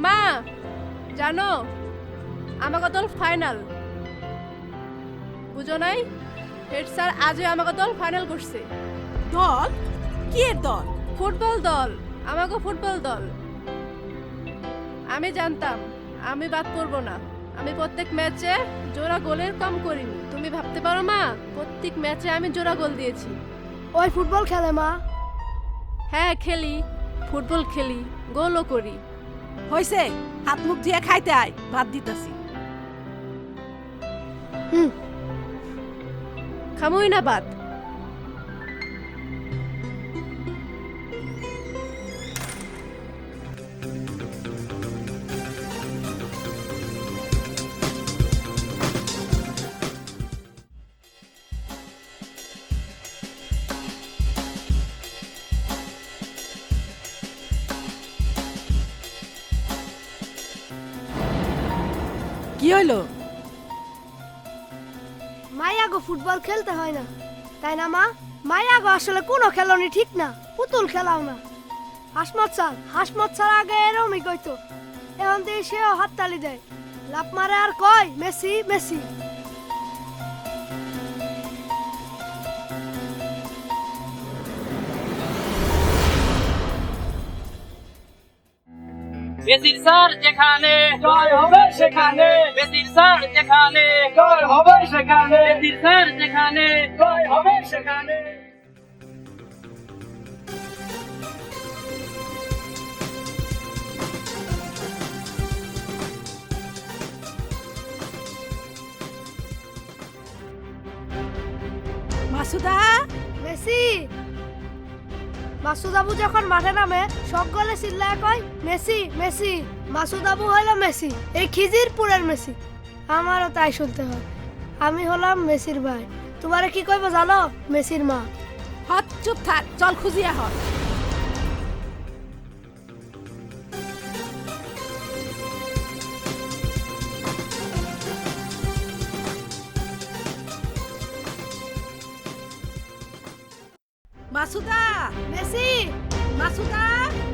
মা জানো আমাকে দল ফাইনাল বুঝো নাই হেড স্যার আজই আমাকে দল ফাইনাল করছে। দল? কি এর দল? ফুটবল দল, আমাকে ফুটবল দল। আমি জানতাম আমি বাদ পড়বো না। আমি প্রত্যেক ম্যাচে জোড়া গোলের কম করিনি। তুমি ভাবতে পারো মা, প্রত্যেক ম্যাচে আমি জোড়া গোল দিয়েছি। ওই ফুটবল খেলে মা? হ্যাঁ খেলি, ফুটবল খেলি, গোলও করি। হইছে, হাত মুখ ধুয়ে খাইতে আয়, ভাত দিতেছি। খামুই না বাদ। কি হইলো? মায়াগো ফুটবল খেলতে হয় না, তাই না মা? মায়াগো আসলে কোনো খেলনি ঠিক না, পুতুল খেলাও না। হাসমত স্যার আগে এরমই কইতো, এখন দিয়ে সেও হাততালি দেয়, লাভ মারে আর কয় মেসি মেসি। মেসির স্যার যেখানে জয় হবে সেখানে, মেসির স্যার যেখানে জয় হবে সেখানে, মেসির স্যার যেখানে জয় হবে সেখানে। মাসুদা, মেসি। মাসুদ আবু যখন মাঠে নামে সব গলে চিল্লায় কয় মেসি মেসি। মাসুদ আবু হলো মেসি, এই খিজিরপুরের মেসি। আমারও তাই শুনতে হয়। আমি হলাম মেসির ভাই। তোমারে কি কইব জানো? মেসির মা। হট চুপ থাক, চল খুঁজিয়া hot. Masuda, Messi Masuda,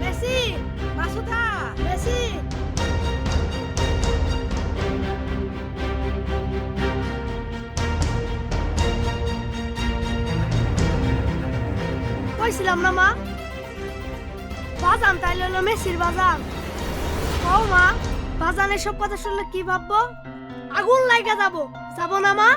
Messi Masuda. Messi. কইছিলাম না মা, বাজান তাইলে হলো মেসির বাজান। ও মা, বাজান এসব কথা শুনলে কি ভাববো? আগুন লাইগা যাবো, যাবো না মা?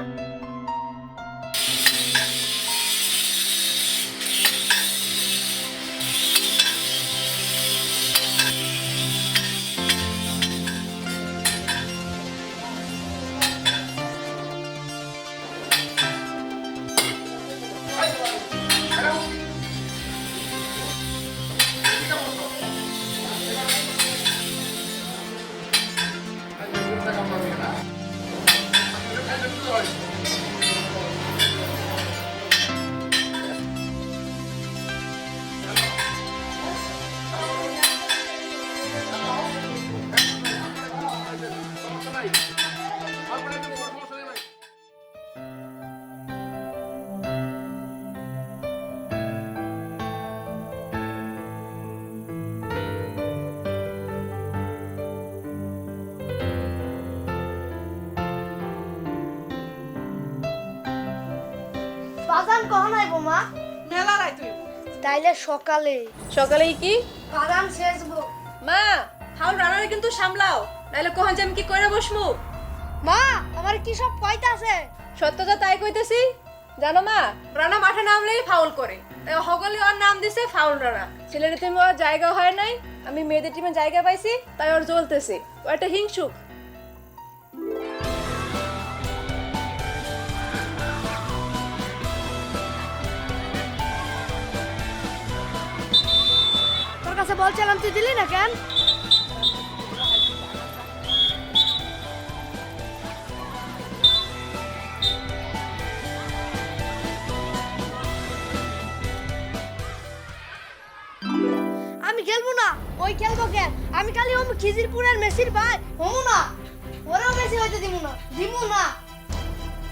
বাজান কখন আইবো মা? মেলা রাই তুই। তাইলে সকালে। সকালেই কি বাজান শেষবো। মা, হাউল রানারে কিন্তু সামলাও, নাইলে কখন যে আমি কি কইরা বসমু। মা, আমার কি সব কইতাছে? সত্যতা তাই কইতেছি। জানো মা, রানা মাঠে নামলেই ফাউল করে, তাই হগলি ওর নাম দিছে ফাউল রানা। ছেলের টিমে ওর জায়গা হয় নাই, আমি মেয়েদের টিমে জায়গা পাইছি, তাই ওর জ্বলতেছে। ও একটা হিংসুক। তোর কাছে বলছিলাম, তুই দিলি না কেন? আমি খেলবো না। ওই খেলবো কেন? আমি খালি হম খিজিরপুরের মেসির ভাই, হমু না। ওরাও মেসি হইতে দিমু না, দিমু না।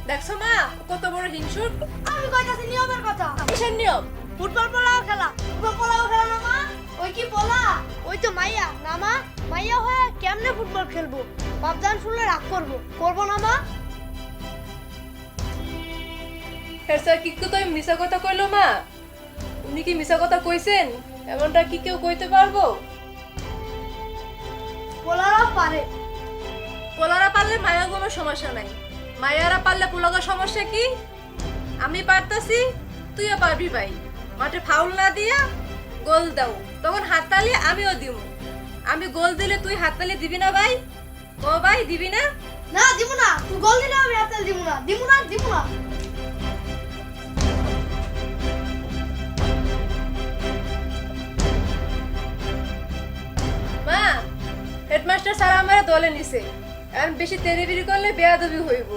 দেখছো মা, ও কত বড় হিংসুক। আমি কইতাছি নিয়মের কথা। কিসের নিয়ম? ফুটবল পোলাও খেলা, ফুটবল পোলাও খেলা না মা? ওই কি পোলা? ওই তো মাইয়া না মা, মাইয়া হয়ে কেমনে ফুটবল খেলবো? বাপজান শুনলে রাগ করবো না মা? হেড স্যার কি তো মিছা কথা কইলো মা? উনি কি মিছা কথা কইছেন? এমনটা কি কেউ কইতে পারবো? পোলারাও পারে। পোলারা পারলে মায়ের কোনো সমস্যা নাই, মায়েরা পারলে পোলাগের সমস্যা কি? আমি পারতাছি, তুইও পারবি ভাই। মাঠে ফাউল না দিয়া গোল দাও, তখন হাততালি আমিও দিব। আমি গোল দিলে তুই হাততালি দিবি না ভাই? ও ভাই দিবি না? না দিব না, তুই গোল দিলে আমি হাততালি দিব না। মা, হেডমাস্টার স্যার আমার দলে নিছে, এখন বেশি তেরিবিরি করলে বেয়াদবি হইব।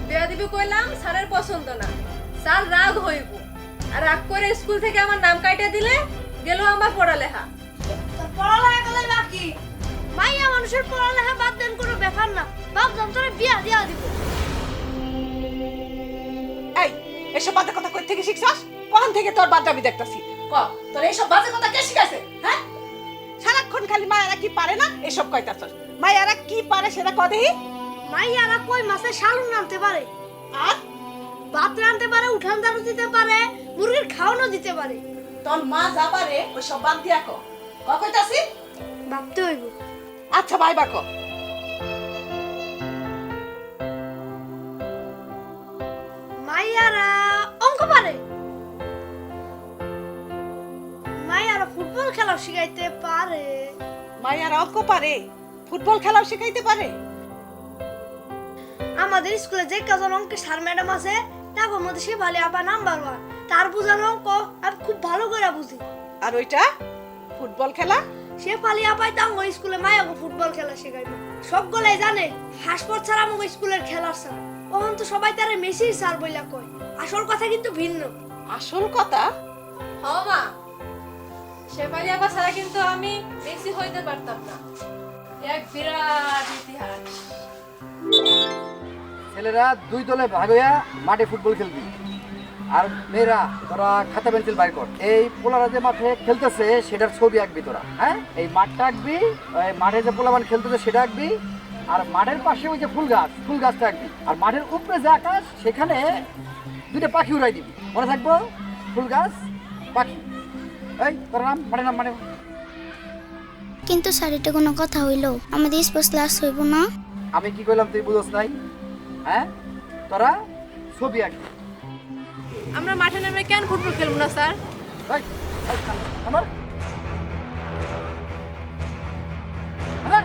বেয়াদবি কইলাম স্যারের পছন্দ না, স্যার রাগ হইব। আর রাগ করে স্কুল থেকে আমার নাম কাইটা দিলে গেল আমার পড়ালেখা। তোর পড়ালেখা গেলে বাকি, মাইয়া মানুষের পড়ালেখা বাদ দেন কোনো ব্যাপার না। বাপজান তোরে বিয়া দিয়া দিব। এই এসব বাজে কথা কই থেকে শিখছস? কখন থেকে তোর বাচ্চাবি দেখতাছি? ক তোর এইসব বাজে কথা কে শিখাইছে? হ্যাঁ, সারাক্ষণ খালি মায়েরা কি পারে না এসব কইতাছস। মায়েরা কি পারে সেটা ক দেহি। মাইয়ারা কই মাছে শালুন রাঁধতে পারে, আর ভাত রাঁধতে পারে, উঠান ঝাড়ু দিতে পারে, মুরগির খাওয়ানো দিতে পারে। তোর মা যা পারে ওইসব বাদ দিয়া ক কইতাছি। ভাবতে হইব। আচ্ছা ভাইবা ক। মাইয়ারা অঙ্ক পারে, মাইয়ারা ফুটবল খেলা শিখাইতে পারে। মায়েরা অঙ্ক পারে, ফুটবল খেলাও শিখাইতে পারে। আমাদের স্কুলে যে কজন অঙ্কের স্যার ম্যাডাম আছে তার মধ্যে সে ভালো আবার নাম্বার 1। তার বোঝানো অঙ্ক আমি খুব ভালো করে বুঝি। আর ওইটা ফুটবল খেলা সে পালি আপাই তো আমার স্কুলে মায়াগো ফুটবল খেলা শেখাইবে। সবগুলাই জানে হাসপাত ছাড়া আমার স্কুলের খেলার স্যার। ওখান তো সবাই তারে মেসির স্যার বইলা কয়, আসল কথা কিন্তু ভিন্ন। আসল কথা হ মা, শেফালি আপা ছাড়া কিন্তু আমি মেসি হইতে পারতাম না। এক বিরাট ইতিহাস। ছেলেরা দুই দলে ভাগ হইয়া মাঠে ফুটবল খেলবি, আর মেয়েরা তোরা খাতা পেন্সিল বাইর কর। এই পোলারা যে মাঠে খেলতেছে সেটার ছবি আঁকবি তোরা। হ্যাঁ, এই মাঠটা আঁকবি, ওই মাঠে যে পোলাবান খেলতেছে সেটা আঁকবি, আর মাঠের পাশে ওই যে ফুল গাছটা আঁকবি। আর মাঠের উপরে যে আকাশ সেখানে দুইটা পাখি উড়াই দিবি, মনে থাকবো? ফুল গাছ, পাখি। এই তোর নাম, মাঠের নাম মানে। কিন্তু স্যার এটা কোনো কথা হইলো? আমাদের স্পোর্টস ক্লাস হইব না? আমি কি কইলাম তুই বুঝছ নাই? হ্যাঁ, তোরা ছবি আঁকবি। আমরা মাঠে নেমে কেন ফুটবল খেলবো না স্যার? এই, আমার আমার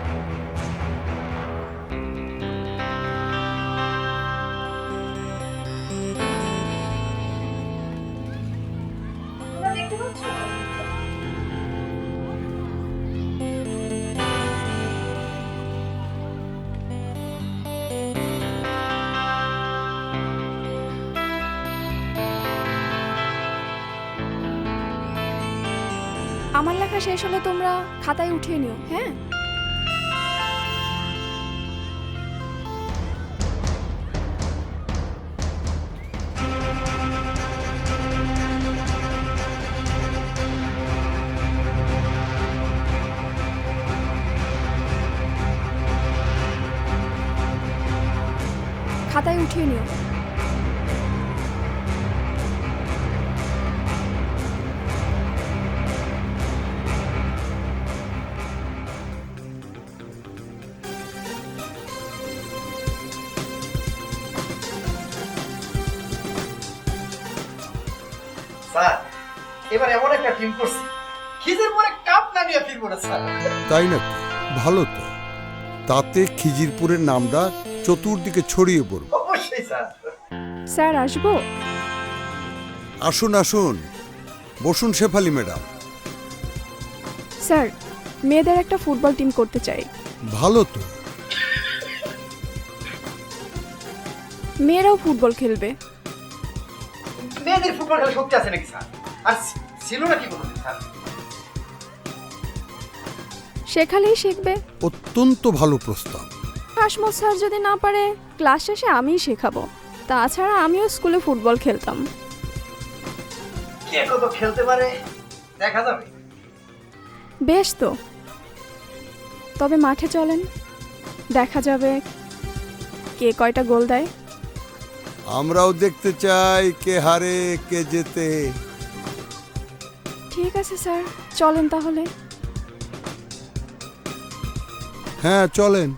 আমার লেখা শেষ হলে তোমরা খাতায় উঠিয়ে নিও। হ্যাঁ, খাতায় উঠিয়ে নিও। স্যার, এবার এমন একটা টিম করছি, খিজের পরে কাপ না নিয়ে ফিরবো না স্যার। তাই নাকি? ভালো তো, তাতে খিজিরপুরের নামটা চতুর্দিকে ছড়িয়ে পড়বে। অবশ্যই স্যার। স্যার আসবো? আসুন আসুন, বসুন শেফালি ম্যাডাম। স্যার, মেয়েদের একটা ফুটবল টিম করতে চাই। ভালো তো, মেয়েরাও ফুটবল খেলবে। মেয়েদের ফুটবল খেলা শক্তি আছে নাকি স্যার? আর ছিল না কি বলুন স্যার? শেখালেই শিখবে। অত্যন্ত ভালো প্রস্তাব। হাসমত স্যার যদি না পারে ক্লাস শেষে আমিই শেখাবো। তাছাড়া আমিও স্কুলে ফুটবল খেলতাম। কে কত খেলতে পারে দেখা যাবে। বেশ তো, তবে মাঠে চলেন, দেখা যাবে কে কয়টা গোল দেয়। আমরাও দেখতে চাই কে হারে কে জেতে। ঠিক আছে স্যার, চলেন তাহলে। হ্যাঁ চলেন।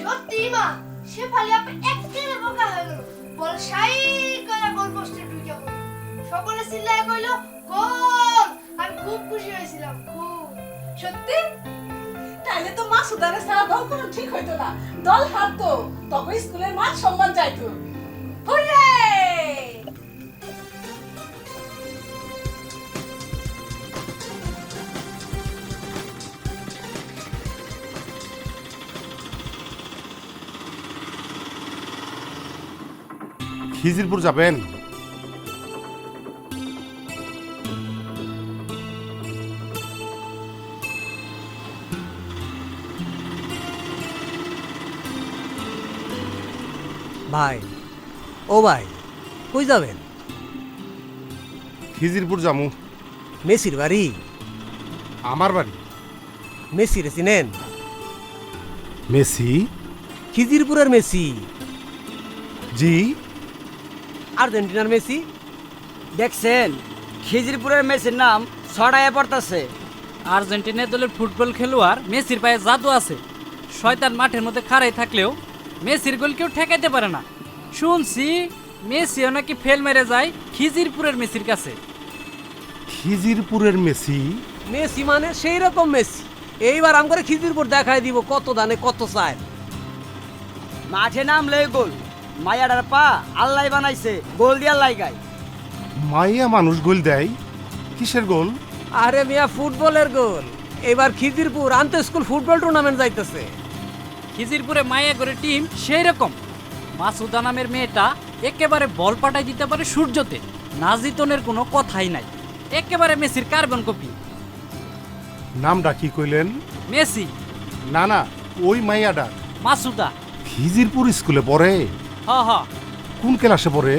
সত্যি মা, শেফালি আপনি একেবারে বোকা হয়ে গেল। বল সাই করে গোল পোস্টে ঢুকে পড়ল। সকলে চিল্লায় কইল গোল। আমি খুব খুশি হয়েছিলাম, খুব। সত্যি? তাইলে তো মা সুদারে সারা দল কোনো ঠিক হইতো না, দল হারতো, তখন স্কুলের মান সম্মান চাইতো। হুররে! খিজিরপুর যাবেন? ভাই, ও ভাই, কই যাবেন? খিজিরপুর যামু। মেসির বাড়ি? আমার বাড়ি। মেসি রে চিনেন? মেসি? খিজিরপুরের মেসি। জি। আর্জেন্টিনার মেসি। দেখছেন খিজিরপুরের মেসির নাম ছড়াইয়া পড়তাছে। আর্জেন্টিনা দলের ফুটবল খেলোয়াড় মেসির পায়ে জাদু আছে। শয়তান মাঠের মধ্যে খাড়াই থাকলেও মেসির গোল কেউ ঠেকাইতে পারে না। শুনছি মেসিও নাকি ফেল মেরে যায় খিজিরপুরের মেসির কাছে। খিজিরপুরের মেসি? মেসি মানে সেই রকম মেসি। এইবার আমগরে খিজিরপুর দেখাই দিব কত দানে কত চায়। মাঠে নামলে গোল, মায়াডার পা আল্লাহ বানাইছে, গোল দিয়া লাগায়। মাইয়া মানুষ গোল দেয়? কিসের গোল? আরে মিয়া, ফুটবলের গোল। এবার খিজিরপুর আন্তঃ স্কুল ফুটবল টুর্নামেন্ট যাইতেছে। খিজিরপুরে মায়া করে টিম সেই রকম। মাসুদা নামের মেয়েটা একেবারে বল পাঠাই দিতে পারে সূর্যতে, না জিতনের কোনো কথাই নাই। একেবারে মেসির কার্বন কপি। নামটা কি কইলেন? মেসি। না না, ওই মাইয়াডা মাসুদা। খিজিরপুর স্কুলে পড়ে? হ হ। কোন ক্লাসে পড়ে?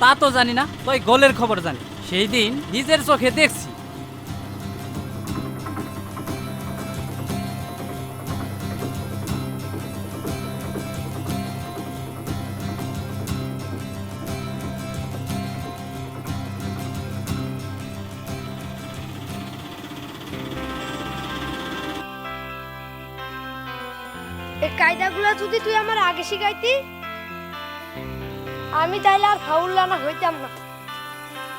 তা তো জানি না, তই গোলের খবর জানি। সেই দিন নিজের চোখে দেখছি। এই কায়দাগুলো যদি তুই আমার আগে শিখাইতি, আমি তাইলে আর ফাউল্লানা হইতাম না।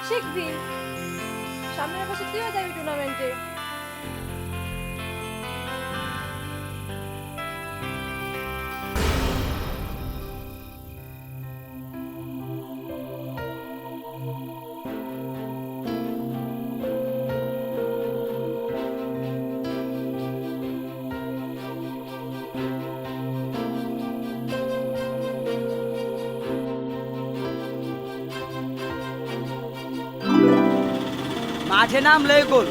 শিখবি, সামনের বছর তুইও যাবি টুর্নামেন্টে। মাঠে নামলে গোল,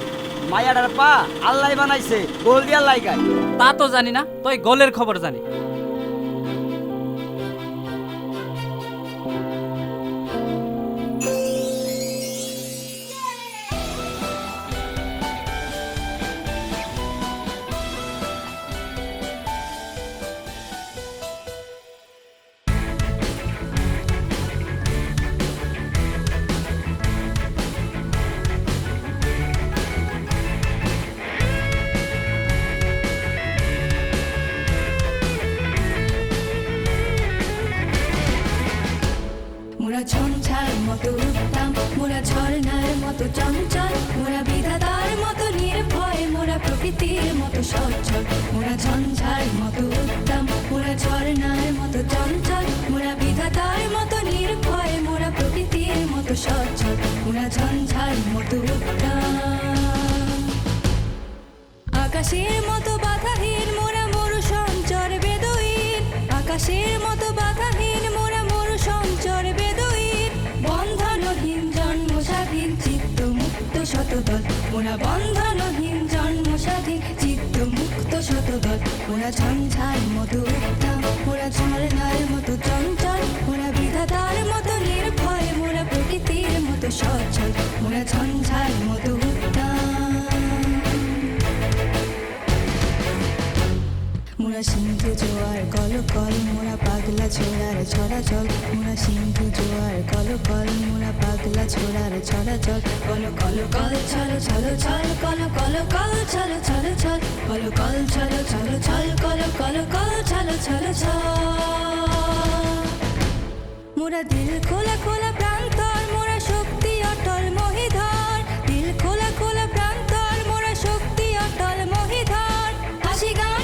মায়াডার পা আল্লাহ বানাইছে, গোল দিয়া লাগায়। তা তো জানি না, তই গোলের খবর জানি। মতো চঞ্চল মোরা বিধাতার মতো নির্ভয় মোরা প্রকৃতির মতো সচ্ছল মোরা ঝঞ্ঝার মতো উত্তম মোরা ঝর্ণার মতো চঞ্চল মোরা বিধাতার মতো নির্ভয় মোরা প্রকৃতির মতো সচ্ছল মোরা ঝঞ্ঝার মতো উত্তম আকাশের মতো বাধাহীন মোরা মরু সঞ্চর বেদুইন আকাশের মতো বাধাহীন মোরা মরু সঞ্চর বেদুইন বন্ধনহীন জন্ম স্বাধীন চিত্ত মুক্ত শতদল মোরা বন্ধনহীন জন্ম স্বাধীন চিত্ত মুক্ত শতদল মোরা ঝঞ্ঝার মতো উত্তম মোরা ঝর্ণার মতো চঞ্চল মোরা বিধাতার মতো নির্ভয় মোরা প্রকৃতির মতো সচ্ছল মোরা ঝঞ্ঝার মতো উত্তম মোরা সিন্ধু জোয়ার কলকল মোরা পাগলা ছোড়ার ছড়াচল মোরা সিন্ধু জোয়ার কলকল মোরা পাগলা ছোড়ার ছড়াচল কল কল কল চলো চলো চল কল কল কল চলো চলো চল কল কল চলো চলো চল কল কল কল চলো চলো চল মোরা দিল খোলা খোলা প্রান্তর মোরা শক্তি অটল মহিধর দিল খোলা খোলা প্রান্তর মোরা শক্তি অটল মহিধর হাসি গান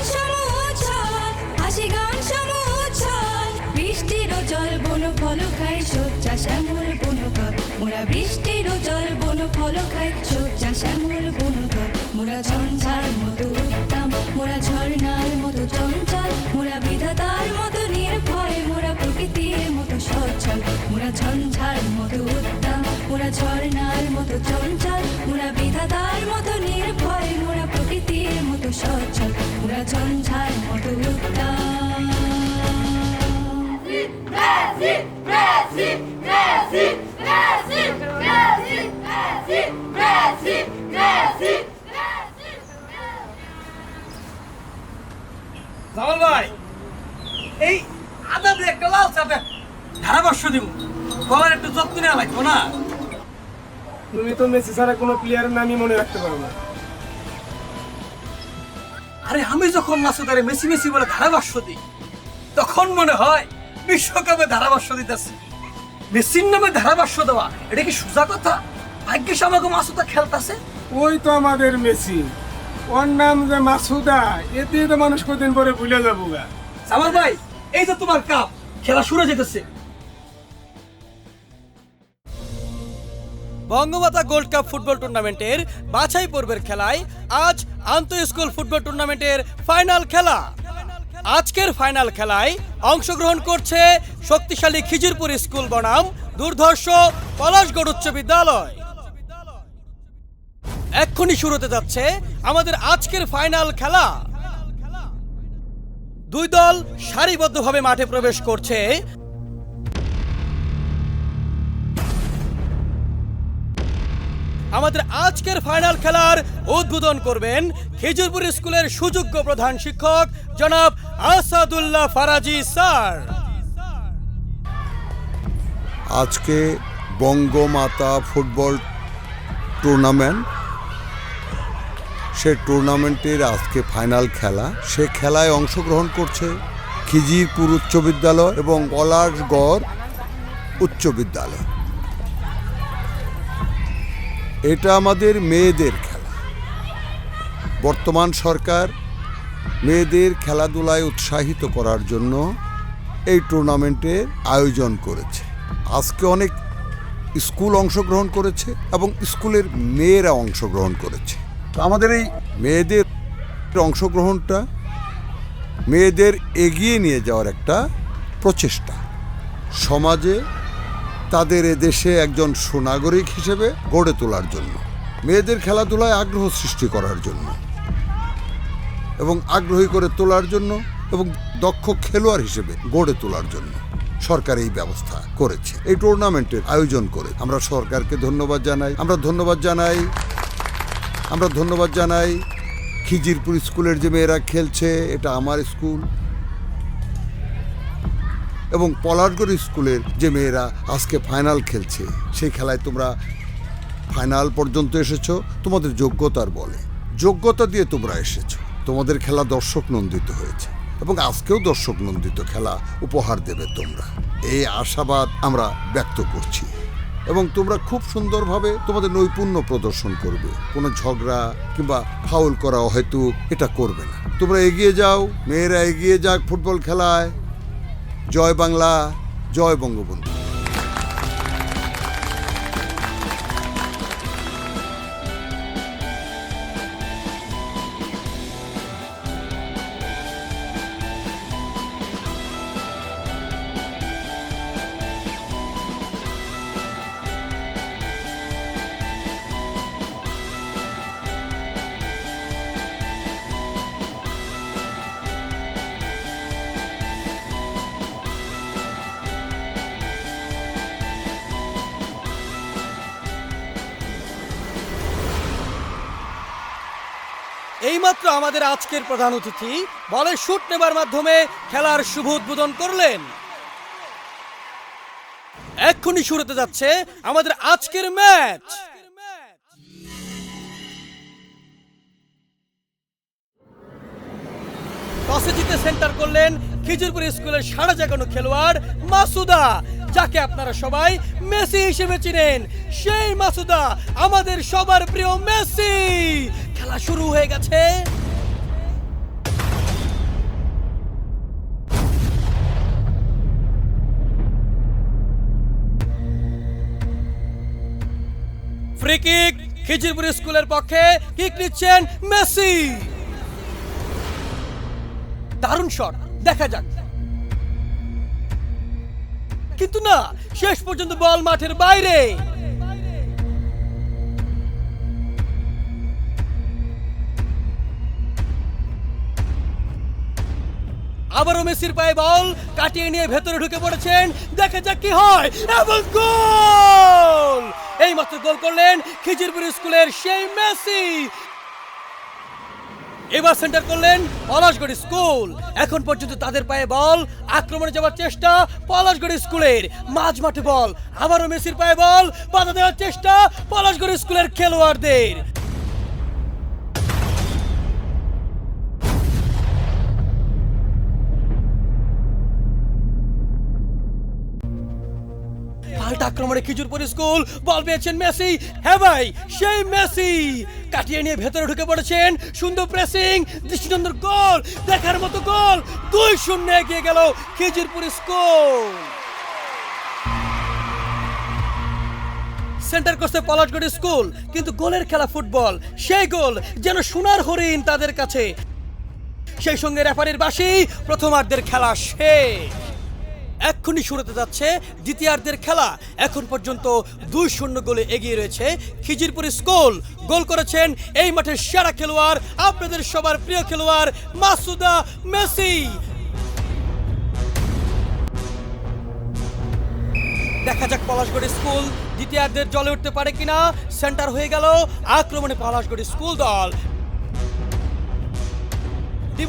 হাসি গান সমুচ্ছল বৃষ্টিরও জল বন ফল খায় শয্যা শ্যামল বনকর মোরা বৃষ্টিরও জল বন ফল খায় শয্যা শ্যামল বনকর মোরা ঝঞ্ঝার মতো উত্তম মোরা ঝর্ণার মতো চঞ্চল মোরা বিধাতার মতো নির্ভয় মোরা প্রকৃতির মতো সচ্ছল মোরা ঝঞ্ঝার মতো উত্তম মোরা ঝর্ণার মতো চঞ্চল মোরা বিধাতার মতো নির্ভয় মোরা প্রকৃতির মতো সচ্ছল মোরা ঝঞ্ঝার মতো উত্তম জামাল ভাই এই আদা দিয়ে একটা লাল চাপে ধারাভাষ্য দিব গলার একটু যত্ন নেওয়া লাগবো না। তুমি তো মেসি ছাড়া কোনো প্লেয়ারের নামই মনে রাখতে পারো না। আরে আমি যখন মাসুদারে মেসি মেসি বলে ধারাভাষ্য দিই তখন মনে হয় বিশ্বকাপে ধারাভাষ্য দিতেছি। মেসির নামে ধারাভাষ্য দেওয়া এটা কি সোজা কথা? ভাগ্যিস আমাকে মাসুদা খেলতেছে। ওই তো আমাদের মেসি, ওর নাম যে মাসুদা, এতে তো মানুষ কদিন পরে ভুলে যাবো গা। জামাল ভাই এই যে তোমার কাপ, খেলা শুরু যেতেছে। বঙ্গমাতা গোল্ড কাপ ফুটবল টুর্নামেন্টের বাছাই পর্বের খেলায় আজ আন্তঃ স্কুল ফুটবল টুর্নামেন্টের ফাইনাল খেলা। আজকের ফাইনাল খেলায় অংশগ্রহণ করছে শক্তিশালী খিজিরপুর স্কুল বনাম দুর্ধর্ষ পলাশগড় উচ্চ বিদ্যালয়। এক্ষুনি শুরু হতে যাচ্ছে আমাদের আজকের ফাইনাল খেলা। দুই দল সারিবদ্ধভাবে মাঠে প্রবেশ করছে। আমাদের আজকের ফাইনাল খেলার উদ্বোধন করবেন খিজিরপুর স্কুলের সুযোগ্য প্রধান শিক্ষক জনাব আসাদুল্লাহ ফারাজি স্যার। আজকে বঙ্গমাতা ফুটবল টুর্নামেন্ট, সে টুর্নামেন্টের আজকে ফাইনাল খেলা। সে খেলায় অংশগ্রহণ করছে খিজিরপুর উচ্চ বিদ্যালয় এবং পলাশগড় উচ্চ বিদ্যালয়। এটা আমাদের মেয়েদের খেলা। বর্তমান সরকার মেয়েদের খেলাধুলায় উৎসাহিত করার জন্য এই টুর্নামেন্টের আয়োজন করেছে। আজকে অনেক স্কুল অংশগ্রহণ করেছে এবং স্কুলের মেয়েরা অংশগ্রহণ করেছে। তো আমাদের এই মেয়েদের অংশগ্রহণটা মেয়েদের এগিয়ে নিয়ে যাওয়ার একটা প্রচেষ্টা, সমাজে তাদের এদেশে একজন সুনাগরিক হিসেবে গড়ে তোলার জন্য, মেয়েদের খেলাধুলায় আগ্রহ সৃষ্টি করার জন্য এবং আগ্রহী করে তোলার জন্য এবং দক্ষ খেলোয়াড় হিসেবে গড়ে তোলার জন্য সরকার এই ব্যবস্থা করেছে, এই টুর্নামেন্টের আয়োজন করে। আমরা সরকারকে ধন্যবাদ জানাই। আমরা ধন্যবাদ জানাই খিজিরপুর স্কুলের যে মেয়েরা খেলছে, এটা আমার স্কুল, এবং পলাশগড় স্কুলের যে মেয়েরা আজকে ফাইনাল খেলছে। সেই খেলায় তোমরা ফাইনাল পর্যন্ত এসেছো তোমাদের যোগ্যতার বলে, যোগ্যতা দিয়ে তোমরা এসেছো। তোমাদের খেলা দর্শক নন্দিত হয়েছে এবং আজকেও দর্শক নন্দিত খেলা উপহার দেবে তোমরা, এই আশাবাদ আমরা ব্যক্ত করছি। এবং তোমরা খুব সুন্দরভাবে তোমাদের নৈপুণ্য প্রদর্শন করবে। কোনো ঝগড়া কিংবা ফাউল করা হয়তো এটা করবে না। তোমরা এগিয়ে যাও, মেয়েরা এগিয়ে যাক ফুটবল খেলায়। জয় বাংলা, জয় বঙ্গবন্ধু। এইমাত্র আমাদের আজকের প্রধান অতিথি বলে শুট নেবার মাধ্যমে খেলার শুভ উদ্বোধন করলেন। এক্ষুনি শুরু হতে যাচ্ছে আমাদের আজকের ম্যাচ। টসে জিতে সেন্টার করলেন খিজিরপুর স্কুলের সাড়া জাগানো খেলোয়াড় মাসুদা, যাকে আপনারা সবাই মেসি হিসেবে চিনেন। সেই মাসুদা, আমাদের সবার প্রিয় মেসি। খেলা শুরু হয়ে গেছে। ফ্রি কিক খিজিরপুর স্কুলের পক্ষে, কিক নিচ্ছেন মেসি। দারুণ শট, দেখা যাক। কিন্তু না, শেষ পর্যন্ত বল মাঠের বাইরে। আবারও মেসির পায়ে বল, কাটিয়ে নিয়ে ভেতরে ঢুকে পড়েছেন। দেখা যাক কি হয়, এবং গোল! এই মাত্র গোল করলেন খিজিরপুর স্কুলের সেই মেসি। এবার সেন্টার করলেন পলাশগড় স্কুল। এখন পর্যন্ত তাদের পায়ে বল, আক্রমণে যাওয়ার চেষ্টা পলাশগড় স্কুলের। মাঝ মাঠে বল, আবারও মেসির পায়ে বল, বাধা দেওয়ার চেষ্টা পলাশগড় স্কুলের খেলোয়াড়দের। পাল্টা আক্রমণে খিজিরপুর স্কুল, বল পেয়েছেন মেসি। হ্যাঁ ভাই, সেই মেসি কাটিয়ে নিয়ে ভেতরে ঢুকে পড়েছেন। সুন্দর প্রেসিং, দৃষ্টিনন্দন গোল, দেখার মতো গোল। 2-0 এগিয়ে গেল খিজিরপুর স্কুল। সেন্টার করছে পলাশগড় স্কুল, কিন্তু গোলের খেলা ফুটবল। সেই গোল যেন সোনার হরিণ তাদের কাছে। সেই সঙ্গে রেফারির বাঁশি, প্রথমার্ধের খেলা শেষ। এক্ষুনি শুরু হতে যাচ্ছে দ্বিতীয়ার্ধের খেলা। এখন পর্যন্ত 2-0 গোলে এগিয়ে রয়েছে খিজিরপুর স্কুল। গোল করেছেন এই মাঠের সেরা খেলোয়াড়, আপনাদের সবার প্রিয় খেলোয়াড় মাসুদা মেসি। দেখা যাক পলাশগড় স্কুল দ্বিতীয়ার্ধের জলে উঠতে পারে কিনা। সেন্টার হয়ে গেল, আক্রমণে পলাশগড় স্কুল দল।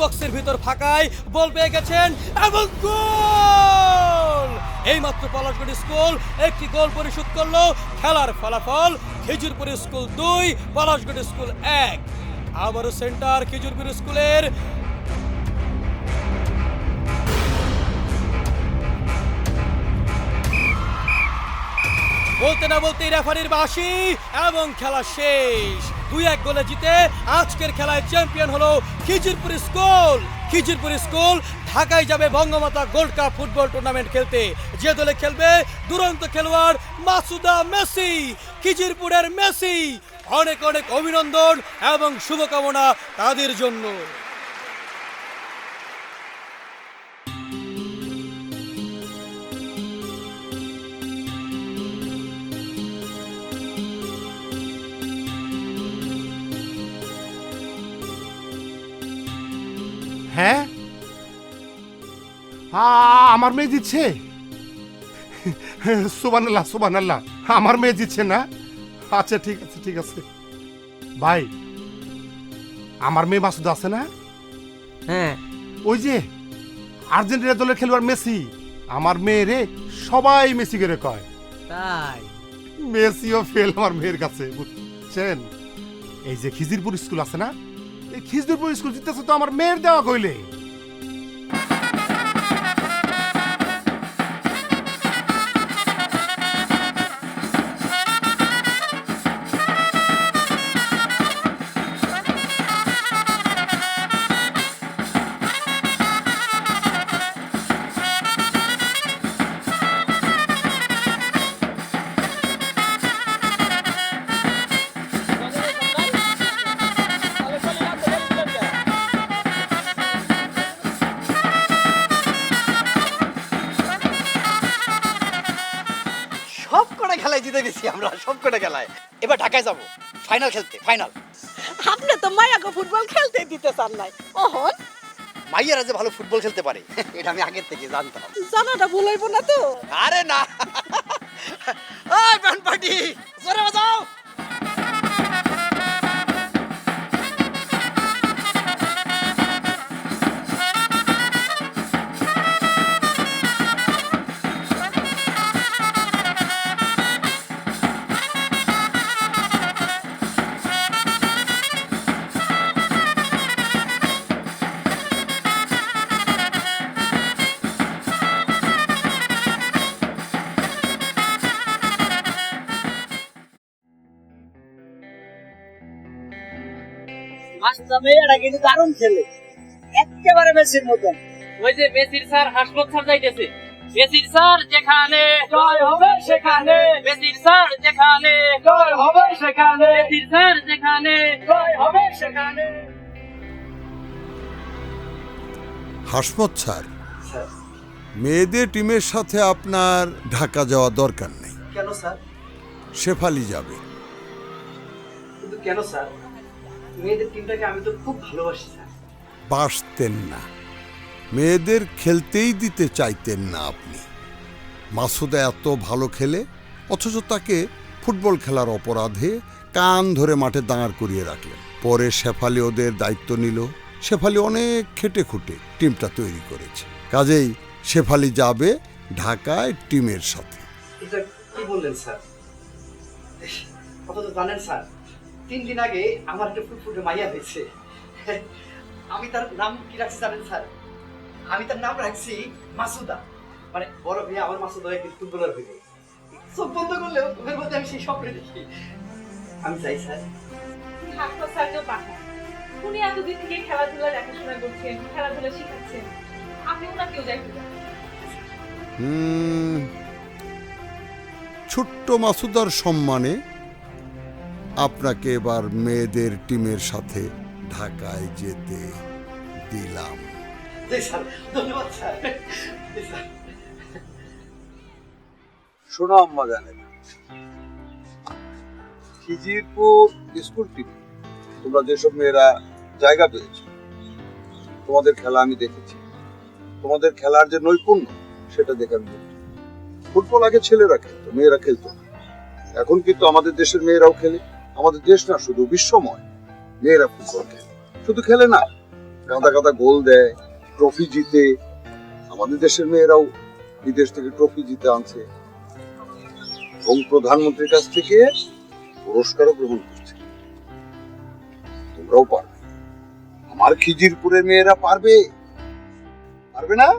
বক্সের ভিতর ফাঁকায় বল পেয়ে গেছেন, এবং গোল! এই মাত্র পলাশগড় স্কুল একটি গোল পরিশোধ করলো। খেলার ফলাফল খিজিরপুর স্কুল 2, পলাশগড় স্কুল 1। আবারও সেন্টার খিজিরপুর স্কুলের। বলতে না বলতেই রেফারির বাঁশি, এবং খেলা শেষ। 2-1 গোলে জিতে আজকের খেলায় চ্যাম্পিয়ন হলো খিজিরপুর স্কুল। খিজিরপুর স্কুল ঢাকায় যাবে Bangamata gold cup football tournament খেলতে। যে দলে খেলবে দুরন্ত খেলোয়াড় মাসুদা মেসি, খিজিরপুরের মেসি। অনেক অনেক অভিনন্দন এবং শুভকামনা তাদের জন্য। হ্যাঁ, আমার মেয়ে জিতছে। সুবহানাল্লাহ, সুবহানাল্লাহ, আমার মেয়ে জিতছে না? আচ্ছা, ঠিক আছে, ঠিক আছে। ভাই, আমার মেয়ে মাসুদ আছে না? হ্যাঁ, ওই যে আর্জেন্টিনা দলের খেলোয়াড় মেসি। আমার মেয়ে রে সবাই মেসি করে কয়। তাই? মেসিও ফেল আমার মেয়ের কাছে, বুঝছেন? এই যে খিজিরপুর স্কুল আছে না, এই খিজিরপুর স্কুল জিতেছে তো আমার মেয়ের দেওয়া কইলে। গেছি আমরা সবকটা খেলায়। এবার ঢাকায় যাব ফাইনাল খেলতে, ফাইনাল। আপনি তো মায়াকে ফুটবল খেলতে দিতে চান নাই, ওহন মাইয়ারা যে ভালো ফুটবল খেলতে পারে এটা আমি আগের থেকে জানতাম। জানাটা ভুল হইব না তো? আরে না, ওই ব্যান্ড পার্টি জোরে বাজাও। মাস্টার মেয়েরা কিন্তু দারুণ খেলে, একেবারে মেসির মতন। ওই যে মেসির স্যার হাসপাতাল স্যার যাইতেছে, মেসির স্যার যেখানে জয় হবে সেখানে, মেসির স্যার যেখানে জয় হবে সেখানে, মেসির স্যার যেখানে জয় হবে সেখানে। হাসমত স্যার, মেয়েদের টিমের সাথে আপনার ঢাকা যাওয়া দরকার নেই। কেন স্যার? শেফালি যাবে। কিন্তু কেন স্যার? মেয়েদের টিমটাকে আমি তো খুব ভালোবাসি স্যার। বাসতেন না, মেয়েদের খেলতেই দিতে চাইতেন না আপনি। মাসুদা এত ভালো খেলে, অথচ তাকে ফুটবল খেলার অপরাধে কান ধরে মাঠে দাঁড় করিয়ে রাখলেন। পরে শেফালি ওদের দায়িত্ব নিল। শেফালি অনেক খেটে খুঁটে টিমটা তৈরি করেছে। কাজেই শেফালি যাবে ঢাকায় টিমের সাথে। এটা কি বললেন স্যার? অথচ জানেন স্যার, 3 দিন আগে আমার একটা ফুটফুটে মাইয়া হয়েছে। আমি তার নাম কি রাখছি জানেন স্যার? আমি তার নাম রাখছি মাসুদা। মানে বড় ভাই আমার মাসুদা একদিন ফুটবলার হইবে। চোখ বন্ধ করলেও ওদের মধ্যে আমি সেই স্বপ্ন দেখি। আমি চাই স্যার হাসপাতাল স্যারকেও পাঠান। উনি এতদিন থেকে খেলাধুলা দেখাশোনা করছেন, খেলাধুলা শিখাচ্ছেন, আপনি ওনাকেও যাইতে দেন। ছোট্ট মাসুদার সম্মানে আপনাকে এবার মেয়েদের টিমের সাথে ঢাকায় যেতে দিলাম। ধন্যবাদ স্যার। শোনো আম্মা জানেন, খিজিরপুর স্কুল টিমে তোমরা যেসব মেয়েরা জায়গা পেয়েছো, তোমাদের খেলা আমি দেখেছি। তোমাদের খেলার যে নৈপুণ্য সেটা দেখে আমি মুগ্ধ। ফুটবল আগে ছেলেরা খেলতো, মেয়েরা খেলতো না। এখন কিন্তু আমাদের দেশের মেয়েরাও খেলে। আমাদের দেশ না, শুধু বিশ্বময় মেয়েরা ফুটবল খেলে। শুধু খেলে না, গাদা গাদা গোল দেয়, ট্রফি জিতে। আমাদের দেশের মেয়েরাও বিদেশ থেকে ট্রফি জিতে আনছে এবং প্রধানমন্ত্রীর কাছ থেকে পুরস্কারও গ্রহণ করছে। তোমরাও পারবে, আমার খিজিরপুরের মেয়েরা পারবে, পারবে না?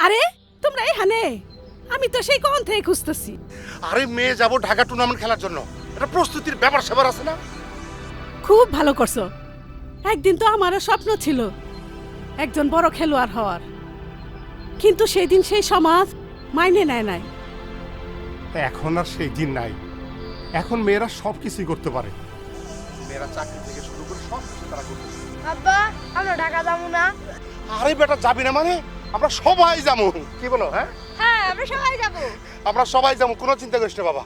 আরে তোমরা এখানে? আমি তো সেই কখন থেকে খুঁজতেছি। আরে মেয়ে যাব ঢাকা টুর্নামেন্ট খেলার জন্য, এটা প্রস্তুতির ব্যাপার সেবার আছে না? খুব ভালো করছো। একদিন তো আমারও স্বপ্ন ছিল একজন বড় খেলোয়াড় হওয়ার, কিন্তু সেই দিন সেই সমাজ মাইনে নেয় নাই। এখন আর সেই দিন নাই। এখন মেয়েরা সব কিছুই করতে পারে। মেয়েরা চাকরি থেকে শুরু করে সব কিছু তারা করতে পারে। আব্বা, আমরা ঢাকা যাবো না? আরে বেটা যাবি না মানে? আমরা সবাই যাবো। কি বলো? হ্যাঁ হ্যাঁ, আমরা সবাই যাবো। আমরা সবাই যাবো, কোনো চিন্তা করিস না বাবা।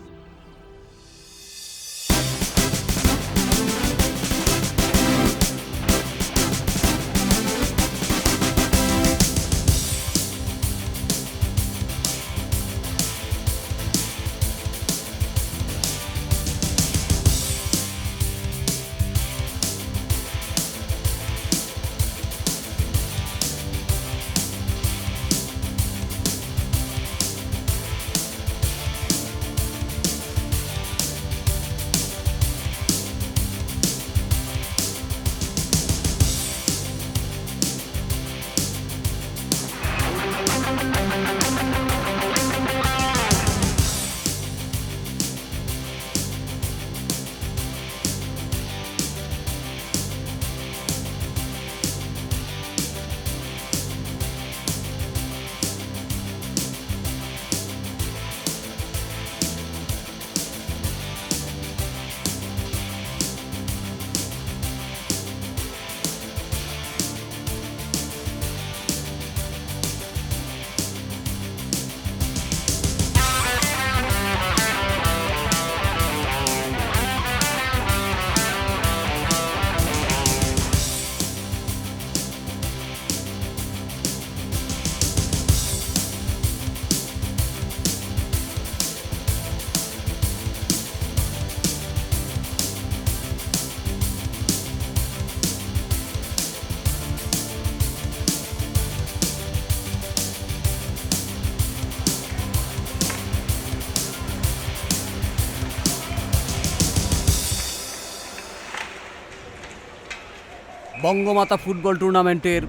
বঙ্গমাতা ফুটবল টুর্নামেন্টের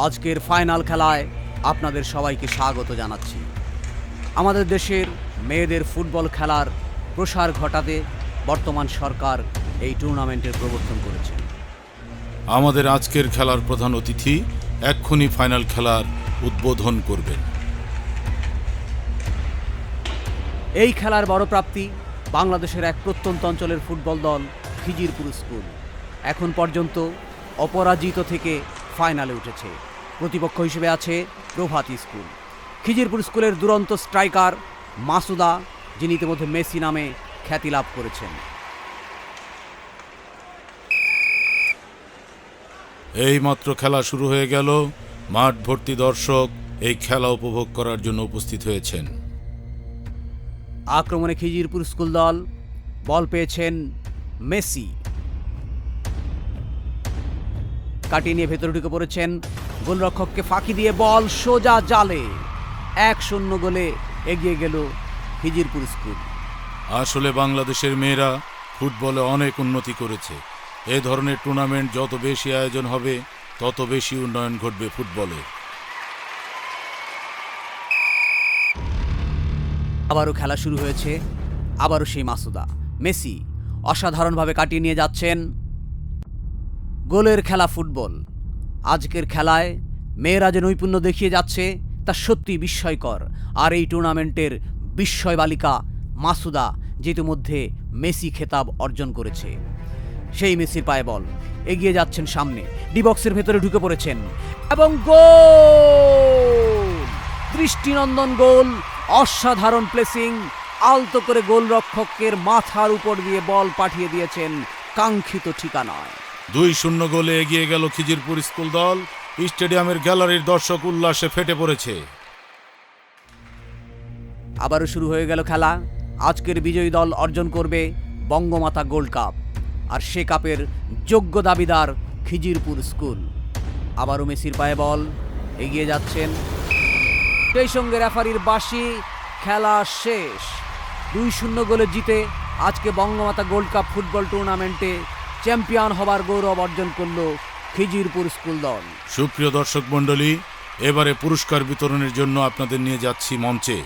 আজকের ফাইনাল খেলায় আপনাদের সবাইকে স্বাগত জানাচ্ছি। আমাদের দেশের মেয়েদের ফুটবল খেলার প্রসার ঘটাতে বর্তমান সরকার এই টুর্নামেন্টের প্রবর্তন করেছে। আমাদের আজকের খেলার প্রধান অতিথি এক্ষুনি ফাইনাল খেলার উদ্বোধন করবেন। এই খেলার বড় প্রাপ্তি বাংলাদেশের এক প্রত্যন্ত অঞ্চলের ফুটবল দল খিজিরপুর স্কুল। এখন পর্যন্ত অপরাজিত থেকে ফাইনালে উঠেছে। প্রতিপক্ষ হিসেবে আছে প্রভাতী স্কুল। খিজিরপুর স্কুলের দুরন্ত স্ট্রাইকার মাসুদা, যিনি ইতিমধ্যে মেসি নামে খ্যাতি লাভ করেছেন। এইমাত্র খেলা শুরু হয়ে গেল, মাঠ ভর্তি দর্শক এই খেলা উপভোগ করার জন্য উপস্থিত হয়েছেন। আক্রমণে খিজিরপুর স্কুল দল বল পেয়েছেন মেসি, কাটিয়ে নিয়ে ভেতরে ঢুকে পড়েছেন, গোলরক্ষককে ফাঁকি দিয়ে বল সোজা জালে। 1-0 গোলে এগিয়ে গেল খিজিরপুর স্কুল। আসলে বাংলাদেশের মেয়েরা ফুটবলে অনেক উন্নতি করেছে। এ ধরনের টুর্নামেন্ট যত বেশি আয়োজন হবে তত বেশি উন্নয়ন ঘটবে ফুটবলে। আবারও খেলা শুরু হয়েছে, আবারও সেই মাসুদা। মেসি অসাধারণভাবে কাটিয়ে নিয়ে যাচ্ছেন। গোলের খেলা ফুটবল। আজকের খেলায় মেয়েরা যে নৈপুণ্য দেখিয়ে যাচ্ছে তা সত্যি বিস্ময়কর। আর এই টুর্নামেন্টের বিস্ময় বালিকা মাসুদা, যে ইতিমধ্যে মেসি খেতাব অর্জন করেছে। সেই মেসির পায়ে বল, এগিয়ে যাচ্ছেন সামনে, ডিবক্সের ভেতরে ঢুকে পড়েছেন এবং গোল! দৃষ্টিনন্দন গোল, অসাধারণ প্লেসিং, আলতো করে গোলরক্ষকের মাথার উপর দিয়ে বল পাঠিয়ে দিয়েছেন কাঙ্ক্ষিত ঠিকানায়। 2-0 গোলে এগিয়ে গেল খিজিরপুর স্কুল দল। স্টেডিয়ামের গ্যালারির দর্শক উল্লাসে ফেটে পড়েছে। আবারও শুরু হয়ে গেল খেলা। আজকের বিজয়ী দল অর্জন করবে বঙ্গমাতা গোল্ড কাপ, আর সে কাপের যোগ্য দাবিদার খিজিরপুর স্কুল। আবারও মেসির পায়ে বল, এগিয়ে যাচ্ছেন, সেই সঙ্গে রেফারির বাঁশি। খেলা শেষ। 2-0 গোলে জিতে আজকে বঙ্গমাতা গোল্ড কাপ ফুটবল টুর্নামেন্টে চ্যাম্পিয়ন হবার গৌরব অর্জন করল খিজিরপুর স্কুল দল। সুপ্রিয় দর্শক মণ্ডলী, এবারে পুরস্কার বিতরণের জন্য আপনাদের নিয়ে যাচ্ছি মঞ্চে।